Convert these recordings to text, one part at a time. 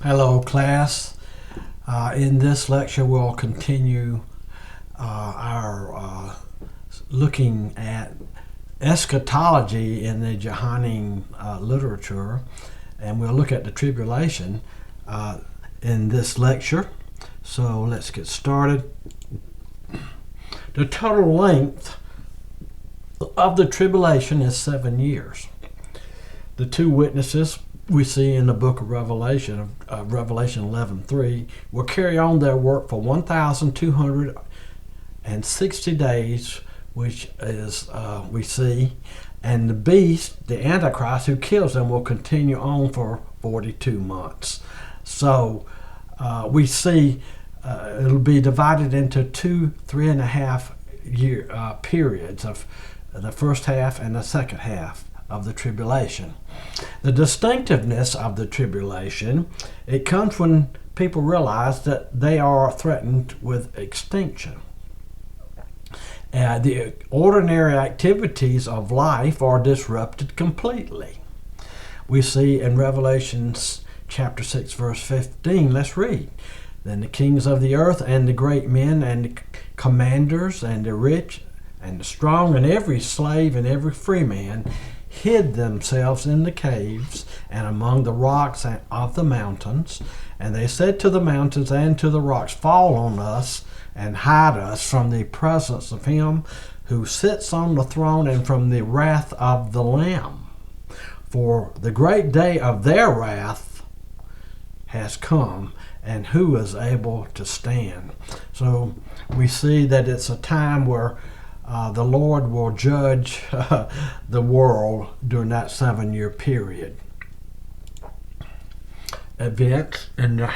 Hello, class. In this lecture, we'll continue our looking at eschatology in the Johannine literature, and we'll look at the tribulation in this lecture. So let's get started. The total length of the tribulation is 7 years. The two witnesses we see in the book of Revelation, Revelation 11:3, will carry on their work for 1,260 days, which is, we see, and the beast, the Antichrist, who kills them, will continue on for 42 months. So we see it'll be divided into 3.5 year periods of the first half and the second half of the tribulation. The distinctiveness of the tribulation, it comes when people realize that they are threatened with extinction. The ordinary activities of life are disrupted completely. We see in Revelation chapter 6 verse 15, let's read. Then the kings of the earth and the great men and the commanders and the rich and the strong and every slave and every free man hid themselves in the caves and among the rocks of the mountains. And they said to the mountains and to the rocks, fall on us and hide us from the presence of him who sits on the throne and from the wrath of the Lamb. For the great day of their wrath has come, and who is able to stand? So we see that it's a time where the Lord will judge the world during that 7-year period. Events in the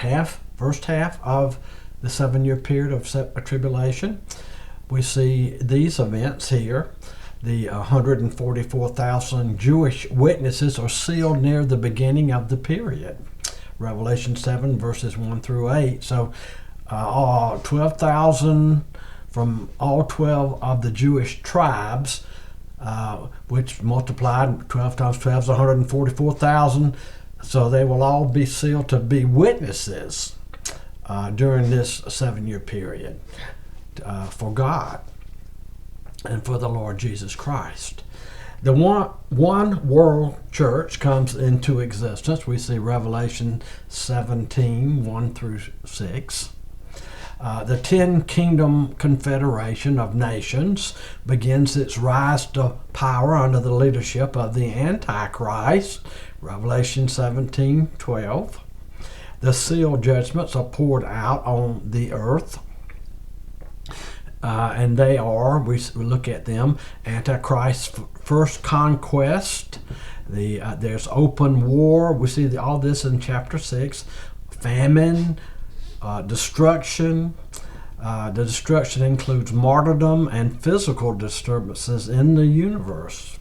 first half of the 7-year period of tribulation. We see these events here. The 144,000 Jewish witnesses are sealed near the beginning of the period. Revelation 7 verses 1 through 8. So 12,000 from all 12 of the Jewish tribes, which multiplied 12 times 12 is 144,000. So they will all be sealed to be witnesses during this 7-year period for God and for the Lord Jesus Christ. The one world church comes into existence. We see Revelation 17, 1 through 6. The 10 Kingdom Confederation of Nations begins its rise to power under the leadership of the Antichrist, Revelation 17:12. The seal judgments are poured out on the earth, and they are, we look at them, Antichrist's first conquest. There's open war. We see all this in chapter 6. Famine, destruction. The destruction includes martyrdom and physical disturbances in the universe.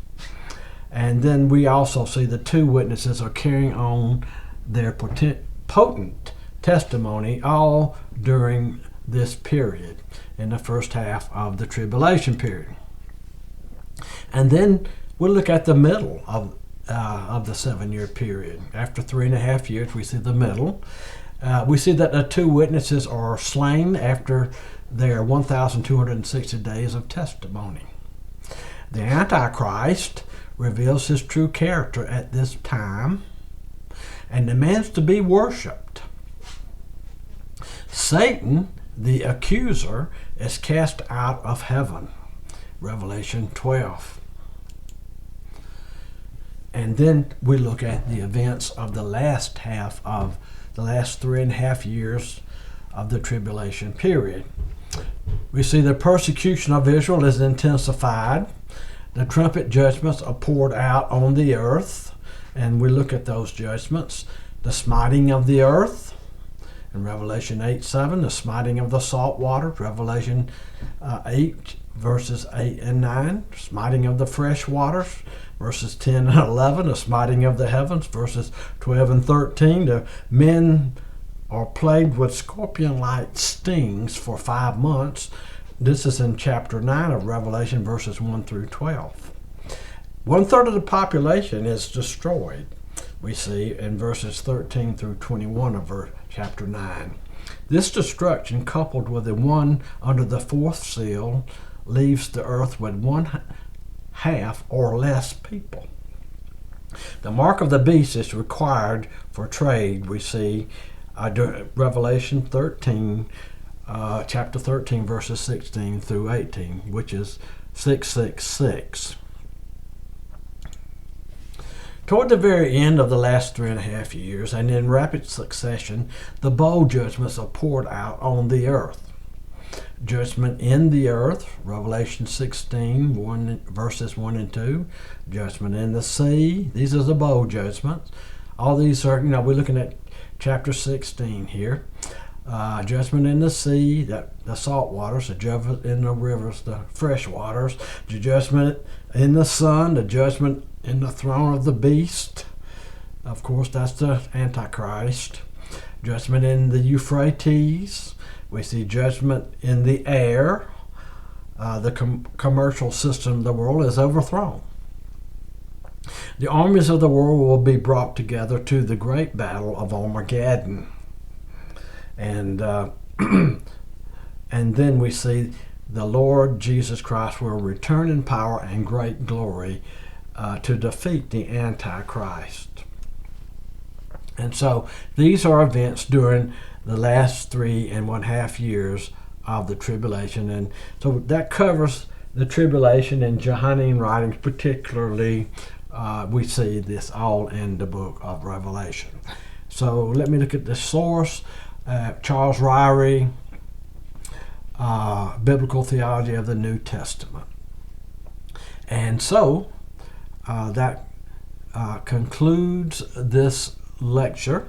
And then we also see the two witnesses are carrying on their potent testimony all during this period in the first half of the tribulation period. And then we'll look at the middle of the 7-year period. After 3.5 years, we see the middle. We see that the two witnesses are slain after their 1,260 days of testimony. The Antichrist reveals his true character at this time and demands to be worshipped. Satan, the accuser, is cast out of heaven. Revelation 12. And then we look at the events of the last 3.5 years of the tribulation period. We see the persecution of Israel is intensified. The trumpet judgments are poured out on the earth, and we look at those judgments. The smiting of the earth in Revelation 8:7, the smiting of the salt waters, Revelation 8 verses 8 and 9, smiting of the fresh waters, verses 10 and 11, the smiting of the heavens, verses 12 and 13. The men are plagued with scorpion-like stings for 5 months. This is in chapter 9 of Revelation, verses 1 through 12. 1/3 of the population is destroyed. we see in verses 13 through 21 of chapter 9. This destruction, coupled with the one under the fourth seal, leaves the earth with one half or less people. The mark of the beast is required for trade, we see Revelation 13, chapter 13, verses 16 through 18, which is 666. Toward the very end of the last 3.5 years, and in rapid succession, the bowl judgments are poured out on the earth. Judgment in the earth, Revelation 16, verses 1 and 2. Judgment in the sea, these are the bowl judgments. All these are, we're looking at chapter 16 here. Judgment in the sea, the salt waters, the judgment in the rivers, the fresh waters, the judgment in the sun, the judgment in the throne of the beast. Of course, that's the Antichrist. Judgment in the Euphrates. We see judgment in the air. The commercial system of the world is overthrown. The armies of the world will be brought together to the great battle of Armageddon. And and then we see the Lord Jesus Christ will return in power and great glory to defeat the Antichrist. And so these are events during the last 3.5 years of the tribulation. And so that covers the tribulation and Johannine writings, particularly. We see this all in the book of Revelation. So let me look at the source. Charles Ryrie, Biblical Theology of the New Testament. And so that concludes this lecture.